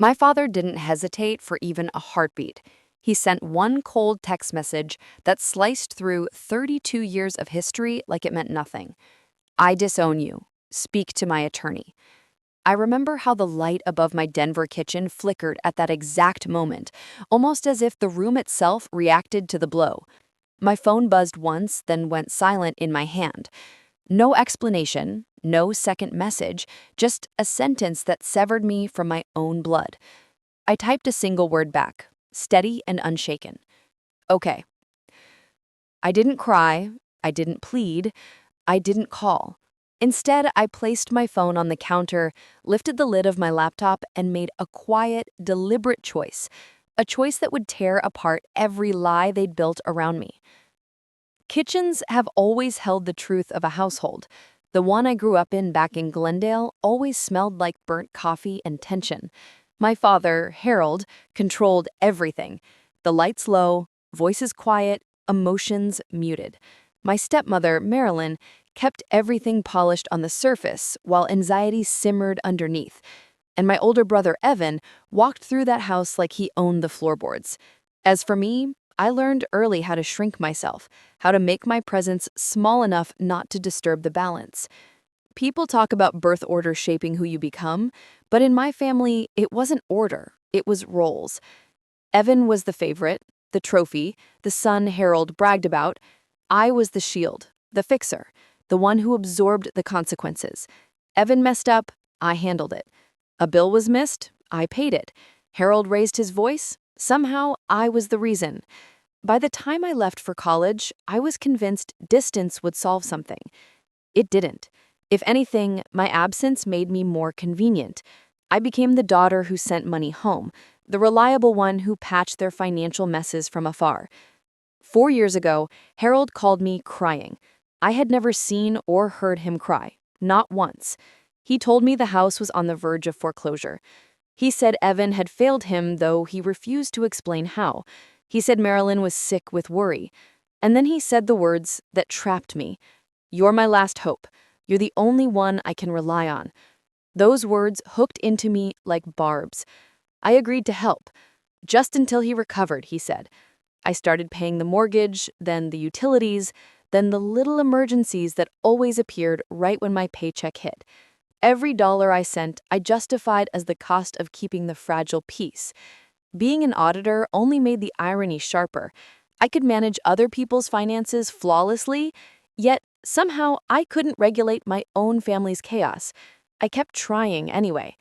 My father didn't hesitate for even a heartbeat. He sent one cold text message that sliced through 32 years of history like it meant nothing. I disown you. Speak to my attorney. I remember how the light above my Denver kitchen flickered at that exact moment, almost as if the room itself reacted to the blow. My phone buzzed once, then went silent in my hand. No explanation, no second message, just a sentence that severed me from my own blood. I typed a single word back, steady and unshaken. Okay. I didn't cry, I didn't plead, I didn't call. Instead, I placed my phone on the counter, lifted the lid of my laptop, and made a quiet, deliberate choice. A choice that would tear apart every lie they'd built around me. Kitchens have always held the truth of a household. The one I grew up in back in Glendale always smelled like burnt coffee and tension. My father, Harold, controlled everything. The lights low, voices quiet, emotions muted. My stepmother, Marilyn, kept everything polished on the surface while anxiety simmered underneath. And my older brother, Evan, walked through that house like he owned the floorboards. As for me, I learned early how to shrink myself, how to make my presence small enough not to disturb the balance. People talk about birth order shaping who you become, but in my family, it wasn't order, it was roles. Evan was the favorite, the trophy, the son Harold bragged about. I was the shield, the fixer, the one who absorbed the consequences. Evan messed up, I handled it. A bill was missed, I paid it. Harold raised his voice, somehow I was the reason. By the time I left for college, I was convinced distance would solve something. It didn't. If anything, my absence made me more convenient. I became the daughter who sent money home, the reliable one who patched their financial messes from afar. 4 years ago, Harold called me crying. I had never seen or heard him cry, not once. He told me the house was on the verge of foreclosure. He said Evan had failed him, though he refused to explain how. He said Marilyn was sick with worry. And then he said the words that trapped me. You're my last hope. You're the only one I can rely on. Those words hooked into me like barbs. I agreed to help. Just until he recovered, he said. I started paying the mortgage, then the utilities, then the little emergencies that always appeared right when my paycheck hit. Every dollar I sent, I justified as the cost of keeping the fragile peace. Being an auditor only made the irony sharper. I could manage other people's finances flawlessly, yet somehow I couldn't regulate my own family's chaos. I kept trying anyway.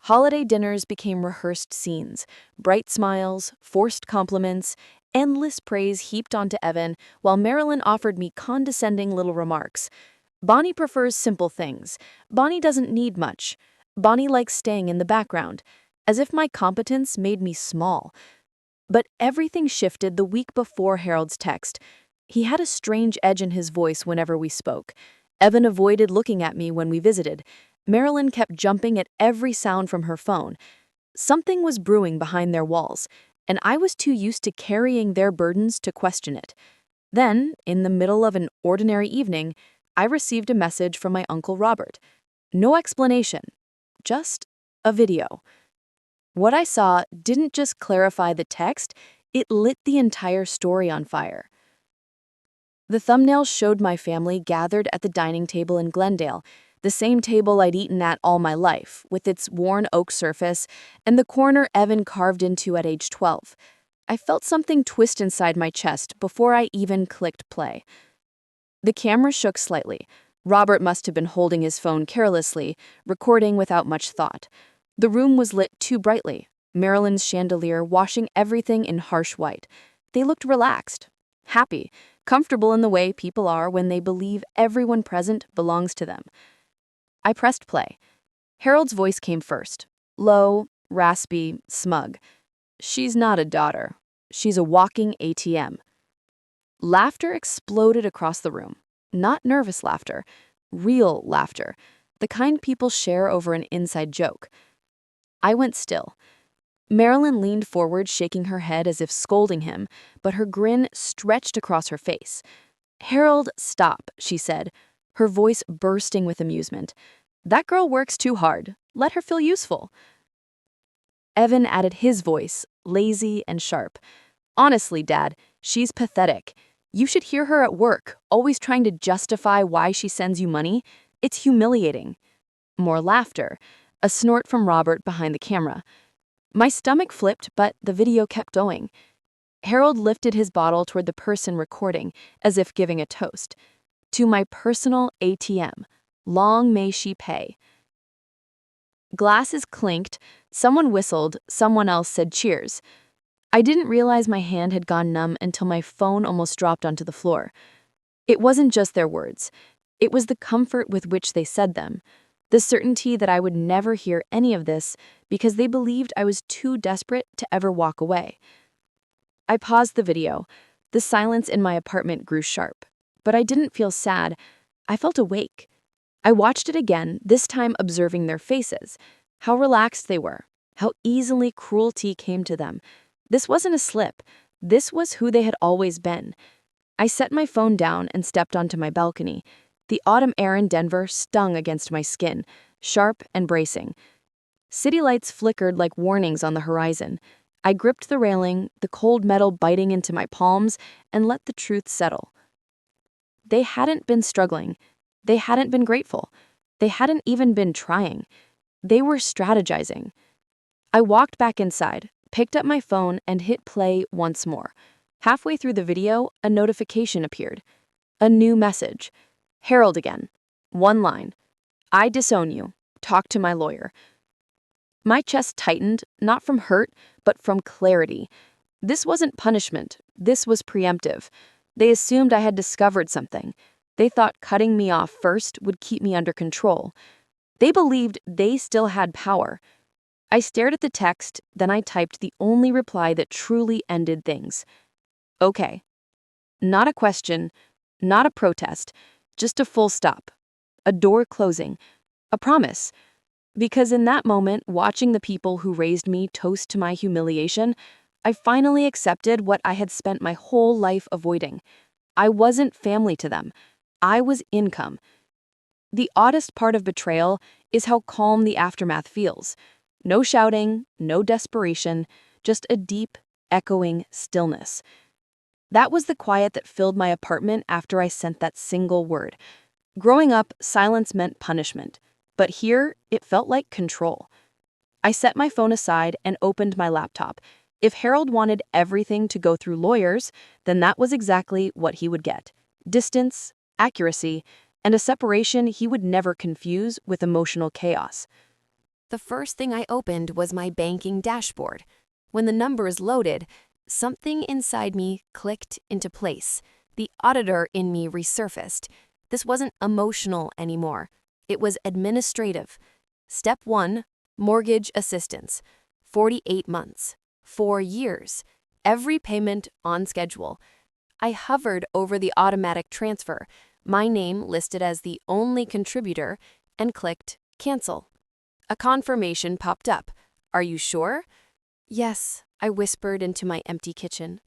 Holiday dinners became rehearsed scenes, bright smiles, forced compliments, endless praise heaped onto Evan, while Marilyn offered me condescending little remarks. Bonnie prefers simple things. Bonnie doesn't need much. Bonnie likes staying in the background, as if my competence made me small. But everything shifted the week before Harold's text. He had a strange edge in his voice whenever we spoke. Evan avoided looking at me when we visited. Marilyn kept jumping at every sound from her phone. Something was brewing behind their walls, and I was too used to carrying their burdens to question it. Then, in the middle of an ordinary evening, I received a message from my Uncle Robert. No explanation, just a video. What I saw didn't just clarify the text, it lit the entire story on fire. The thumbnail showed my family gathered at the dining table in Glendale, the same table I'd eaten at all my life, with its worn oak surface and the corner Evan carved into at age 12. I felt something twist inside my chest before I even clicked play. The camera shook slightly. Robert must have been holding his phone carelessly, recording without much thought. The room was lit too brightly, Marilyn's chandelier washing everything in harsh white. They looked relaxed, happy, comfortable in the way people are when they believe everyone present belongs to them. I pressed play. Harold's voice came first, low, raspy, smug. She's not a daughter. She's a walking ATM. Laughter exploded across the room. Not nervous laughter, real laughter, the kind people share over an inside joke. I went still. Marilyn leaned forward, shaking her head as if scolding him, but her grin stretched across her face. "Harold, stop," she said, her voice bursting with amusement. "That girl works too hard. Let her feel useful." Evan added his voice, lazy and sharp. Honestly, Dad, she's pathetic. You should hear her at work, always trying to justify why she sends you money. It's humiliating. More laughter. A snort from Robert behind the camera. My stomach flipped, but the video kept going. Harold lifted his bottle toward the person recording, as if giving a toast. To my personal ATM. Long may she pay. Glasses clinked, someone whistled, someone else said cheers. I didn't realize my hand had gone numb until my phone almost dropped onto the floor. It wasn't just their words. It was the comfort with which they said them. The certainty that I would never hear any of this because they believed I was too desperate to ever walk away. I paused the video. The silence in my apartment grew sharp. But I didn't feel sad. I felt awake. I watched it again, this time observing their faces. How relaxed they were. How easily cruelty came to them. This wasn't a slip. This was who they had always been. I set my phone down and stepped onto my balcony. The autumn air in Denver stung against my skin, sharp and bracing. City lights flickered like warnings on the horizon. I gripped the railing, the cold metal biting into my palms, and let the truth settle. They hadn't been struggling. They hadn't been grateful. They hadn't even been trying. They were strategizing. I walked back inside, picked up my phone, and hit play once more. Halfway through the video, a notification appeared. A new message. Harold again. One line. I disown you. Talk to my lawyer. My chest tightened, not from hurt, but from clarity. This wasn't punishment. This was preemptive. They assumed I had discovered something. They thought cutting me off first would keep me under control. They believed they still had power. I stared at the text, then I typed the only reply that truly ended things. Okay. Not a question, not a protest, just a full stop. A door closing. A promise. Because in that moment, watching the people who raised me toast to my humiliation, I finally accepted what I had spent my whole life avoiding. I wasn't family to them. I was income. The oddest part of betrayal is how calm the aftermath feels. No shouting, no desperation, just a deep, echoing stillness. That was the quiet that filled my apartment after I sent that single word. Growing up, silence meant punishment, but here it felt like control. I set my phone aside and opened my laptop. If Harold wanted everything to go through lawyers, then that was exactly what he would get. Distance, accuracy, and a separation he would never confuse with emotional chaos. The first thing I opened was my banking dashboard. When the numbers loaded, something inside me clicked into place. The auditor in me resurfaced. This wasn't emotional anymore. It was administrative. Step 1, mortgage assistance. 48 months. 4 years. Every payment on schedule. I hovered over the automatic transfer, my name listed as the only contributor, and clicked cancel. A confirmation popped up. Are you sure? Yes, I whispered into my empty kitchen.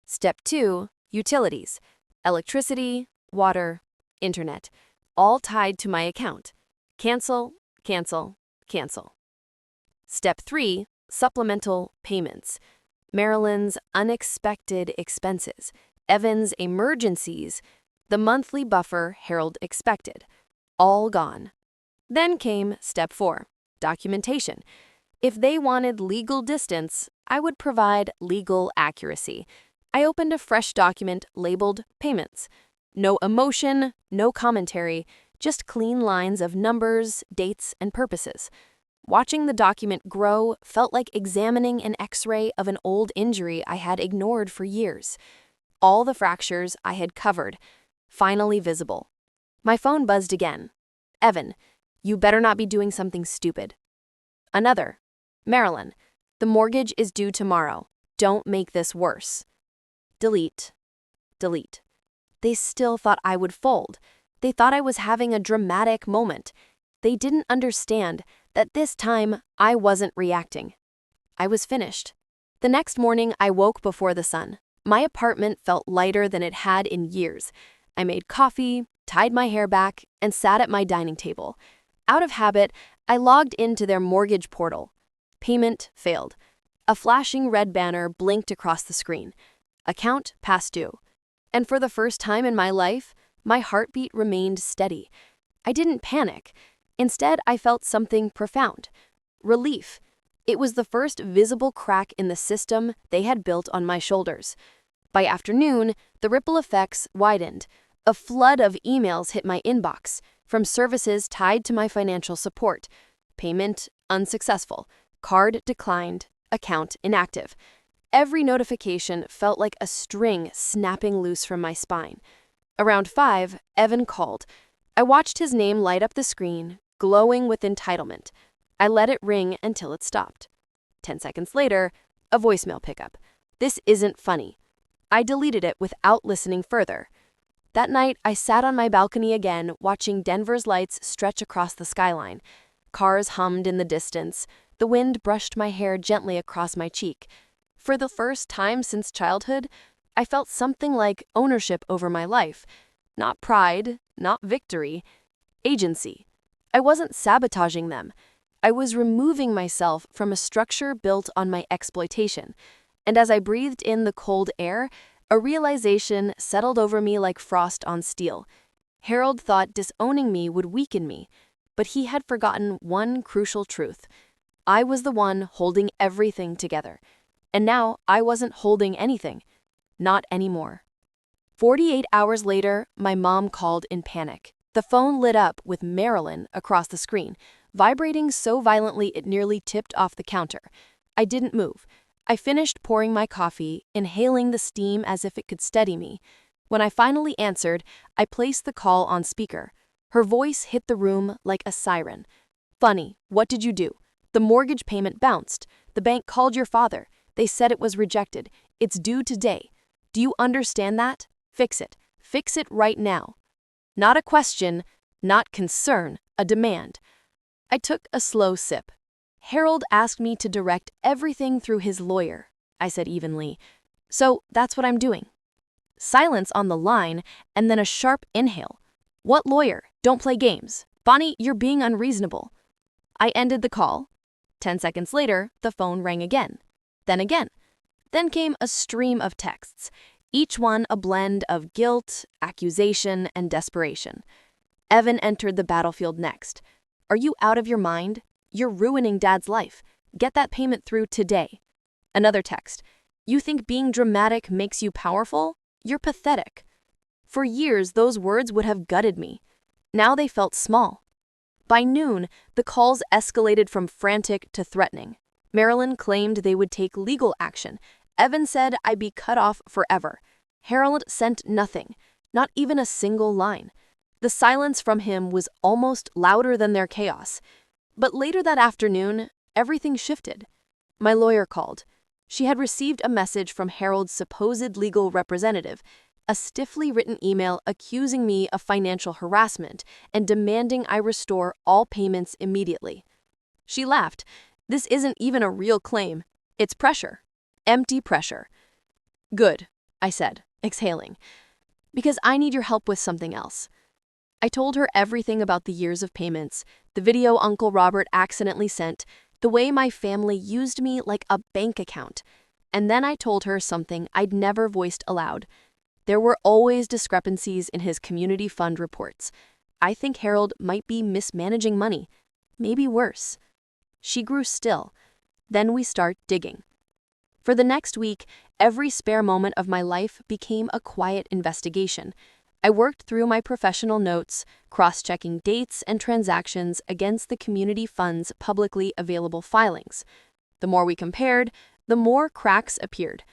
Step 2, utilities. Electricity, water, internet, all tied to my account. Cancel, cancel, cancel. Step 3, supplemental payments. Marilyn's unexpected expenses. Evan's emergencies. The monthly buffer Harold expected. All gone. Then came step 4, documentation. If they wanted legal distance, I would provide legal accuracy. I opened a fresh document labeled payments. No emotion, no commentary, just clean lines of numbers, dates, and purposes. Watching the document grow felt like examining an X-ray of an old injury I had ignored for years. All the fractures I had covered, finally visible. My phone buzzed again. Evan, you better not be doing something stupid. Another. Marilyn, the mortgage is due tomorrow. Don't make this worse. Delete. Delete. They still thought I would fold. They thought I was having a dramatic moment. They didn't understand that this time I wasn't reacting. I was finished. The next morning, I woke before the sun. My apartment felt lighter than it had in years. I made coffee, tied my hair back, and sat at my dining table. Out of habit, I logged into their mortgage portal. Payment failed. A flashing red banner blinked across the screen. Account past due. And for the first time in my life, my heartbeat remained steady. I didn't panic. Instead, I felt something profound. Relief. It was the first visible crack in the system they had built on my shoulders. By afternoon, the ripple effects widened. A flood of emails hit my inbox, from services tied to my financial support. Payment unsuccessful. Card declined. Account inactive. Every notification felt like a string snapping loose from my spine. Around 5, Evan called. I watched his name light up the screen, glowing with entitlement. I let it ring until it stopped. 10 seconds later, a voicemail pickup. This isn't funny. I deleted it without listening further. That night, I sat on my balcony again, watching Denver's lights stretch across the skyline. Cars hummed in the distance. The wind brushed my hair gently across my cheek. For the first time since childhood, I felt something like ownership over my life. Not pride, not victory, agency. I wasn't sabotaging them. I was removing myself from a structure built on my exploitation. And as I breathed in the cold air, a realization settled over me like frost on steel. Harold thought disowning me would weaken me, but he had forgotten one crucial truth. I was the one holding everything together. And now I wasn't holding anything. Not anymore. 48 hours later, my mom called in panic. The phone lit up with Marilyn across the screen, vibrating so violently it nearly tipped off the counter. I didn't move. I finished pouring my coffee, inhaling the steam as if it could steady me. When I finally answered, I placed the call on speaker. Her voice hit the room like a siren. "Funny, what did you do? The mortgage payment bounced. The bank called your father. They said it was rejected. It's due today. Do you understand that? Fix it. Fix it right now." Not a question, not concern, a demand. I took a slow sip. "Harold asked me to direct everything through his lawyer," I said evenly. "So that's what I'm doing." Silence on the line, and then a sharp inhale. "What lawyer? Don't play games. Bonnie, you're being unreasonable." I ended the call. 10 seconds later, the phone rang again. Then again. Then came a stream of texts, each one a blend of guilt, accusation, and desperation. Evan entered the battlefield next. "Are you out of your mind? You're ruining Dad's life. Get that payment through today." Another text. "You think being dramatic makes you powerful? You're pathetic." For years, those words would have gutted me. Now they felt small. By noon, the calls escalated from frantic to threatening. Marilyn claimed they would take legal action. Evan said I'd be cut off forever. Harold sent nothing, not even a single line. The silence from him was almost louder than their chaos. But later that afternoon, everything shifted. My lawyer called. She had received a message from Harold's supposed legal representative, a stiffly written email accusing me of financial harassment and demanding I restore all payments immediately. She laughed. "This isn't even a real claim. It's pressure. Empty pressure." "Good," I said, exhaling, "because I need your help with something else." I told her everything about the years of payments, the video Uncle Robert accidentally sent, the way my family used me like a bank account. And then I told her something I'd never voiced aloud. There were always discrepancies in his community fund reports. I think Harold might be mismanaging money. Maybe worse. She grew still. Then we start digging. For the next week, every spare moment of my life became a quiet investigation. I worked through my professional notes, cross-checking dates and transactions against the community fund's publicly available filings. The more we compared, the more cracks appeared.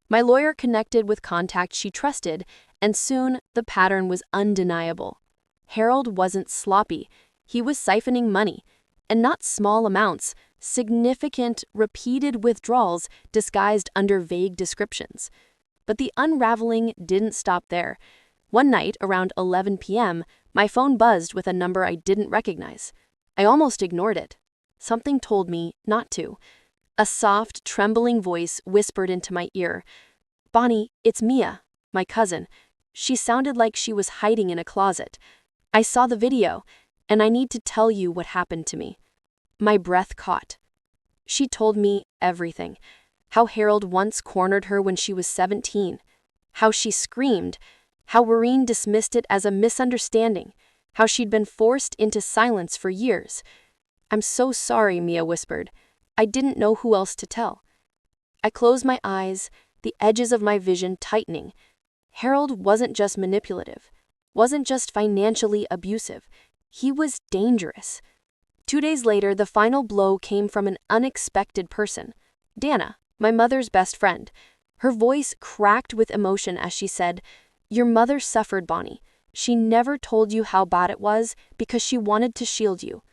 My lawyer connected with contacts she trusted, and soon the pattern was undeniable. Harold wasn't sloppy. He was siphoning money, and not small amounts, significant, repeated withdrawals disguised under vague descriptions. But the unraveling didn't stop there. One night, around 11 p.m., my phone buzzed with a number I didn't recognize. I almost ignored it. Something told me not to. A soft, trembling voice whispered into my ear, "Bonnie, it's Mia, my cousin. She sounded like she was hiding in a closet. I saw the video, and I need to tell you what happened to me." My breath caught. She told me everything. How Harold once cornered her when she was 17. How she screamed. How Warren dismissed it as a misunderstanding. How she'd been forced into silence for years. "I'm so sorry," Mia whispered. "I didn't know who else to tell." I closed my eyes, the edges of my vision tightening. Harold wasn't just manipulative, wasn't just financially abusive. He was dangerous. 2 days later, the final blow came from an unexpected person. Dana, my mother's best friend. Her voice cracked with emotion as she said, "Your mother suffered, Bonnie. She never told you how bad it was because she wanted to shield you.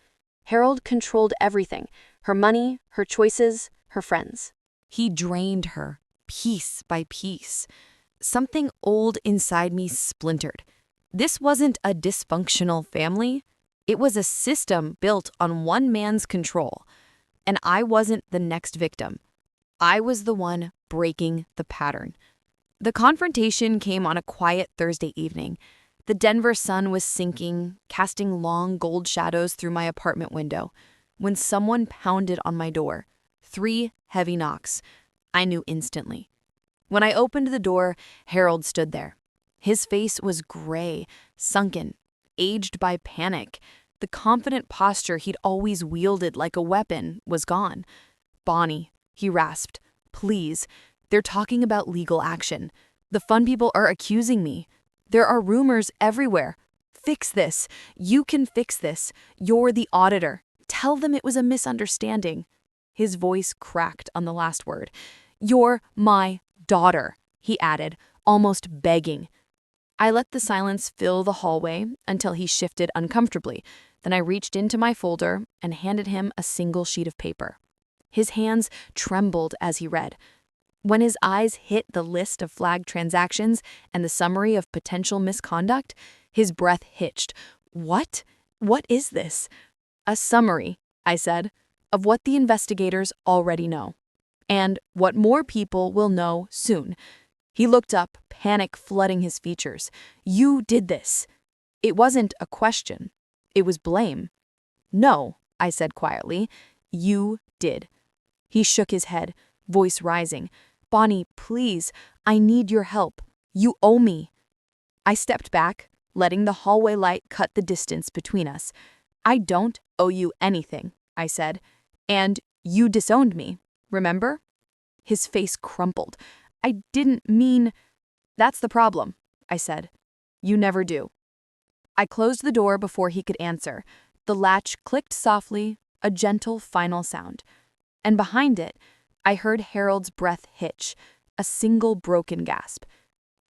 Harold controlled everything, her money, her choices, her friends." He drained her, piece by piece. Something old inside me splintered. This wasn't a dysfunctional family. It was a system built on one man's control. And I wasn't the next victim. I was the one breaking the pattern. The confrontation came on a quiet Thursday evening. The Denver sun was sinking, casting long gold shadows through my apartment window, when someone pounded on my door. 3 heavy knocks. I knew instantly. When I opened the door, Harold stood there. His face was gray, sunken, aged by panic. The confident posture he'd always wielded like a weapon was gone. "Bonnie," he rasped, "please. They're talking about legal action. The fun people are accusing me. There are rumors everywhere. Fix this. You can fix this. You're the auditor. Tell them it was a misunderstanding." His voice cracked on the last word. "You're my daughter," he added, almost begging. I let the silence fill the hallway until he shifted uncomfortably. Then I reached into my folder and handed him a single sheet of paper. His hands trembled as he read. When his eyes hit the list of flagged transactions and the summary of potential misconduct, his breath hitched. "What? What is this?" "A summary," I said, "of what the investigators already know. And what more people will know soon." He looked up, panic flooding his features. "You did this." It wasn't a question. It was blame. "No," I said quietly. "You did." He shook his head, voice rising. "Bonnie, please, I need your help. You owe me." I stepped back, letting the hallway light cut the distance between us. "I don't owe you anything," I said. "And you disowned me, remember?" His face crumpled. "I didn't mean—" "That's the problem," I said. "You never do." I closed the door before he could answer. The latch clicked softly, a gentle final sound. And behind it, I heard Harold's breath hitch, a single broken gasp.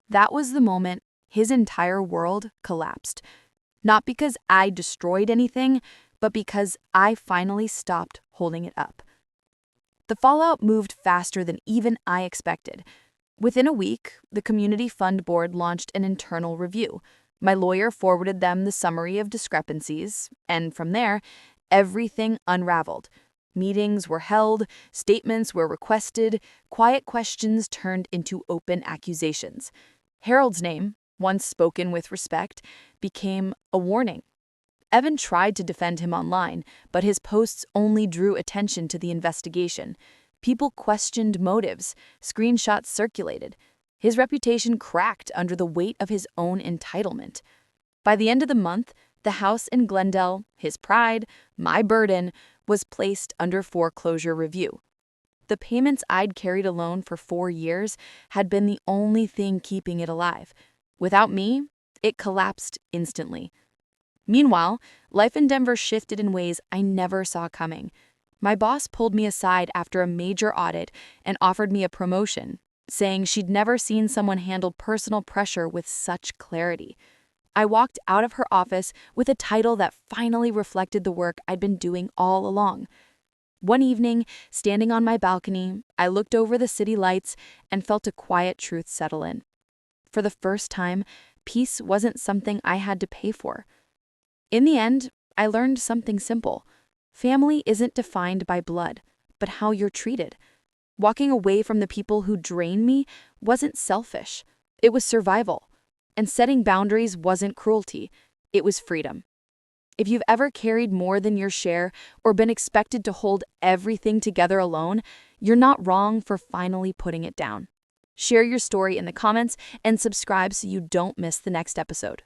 That was the moment his entire world collapsed. Not because I destroyed anything, but because I finally stopped holding it up. The fallout moved faster than even I expected. Within a week, the Community Fund Board launched an internal review. My lawyer forwarded them the summary of discrepancies, and from there, everything unraveled. Meetings were held, statements were requested, quiet questions turned into open accusations. Harold's name, once spoken with respect, became a warning. Evan tried to defend him online, but his posts only drew attention to the investigation. People questioned motives, screenshots circulated. His reputation cracked under the weight of his own entitlement. By the end of the month, the house in Glendale, his pride, my burden, was placed under foreclosure review. The payments I'd carried alone for 4 years had been the only thing keeping it alive. Without me, it collapsed instantly. Meanwhile, life in Denver shifted in ways I never saw coming. My boss pulled me aside after a major audit and offered me a promotion, saying she'd never seen someone handle personal pressure with such clarity. I walked out of her office with a title that finally reflected the work I'd been doing all along. One evening, standing on my balcony, I looked over the city lights and felt a quiet truth settle in. For the first time, peace wasn't something I had to pay for. In the end, I learned something simple. Family isn't defined by blood, but how you're treated. Walking away from the people who drain me wasn't selfish. It was survival. And setting boundaries wasn't cruelty. It was freedom. If you've ever carried more than your share or been expected to hold everything together alone, you're not wrong for finally putting it down. Share your story in the comments and subscribe so you don't miss the next episode.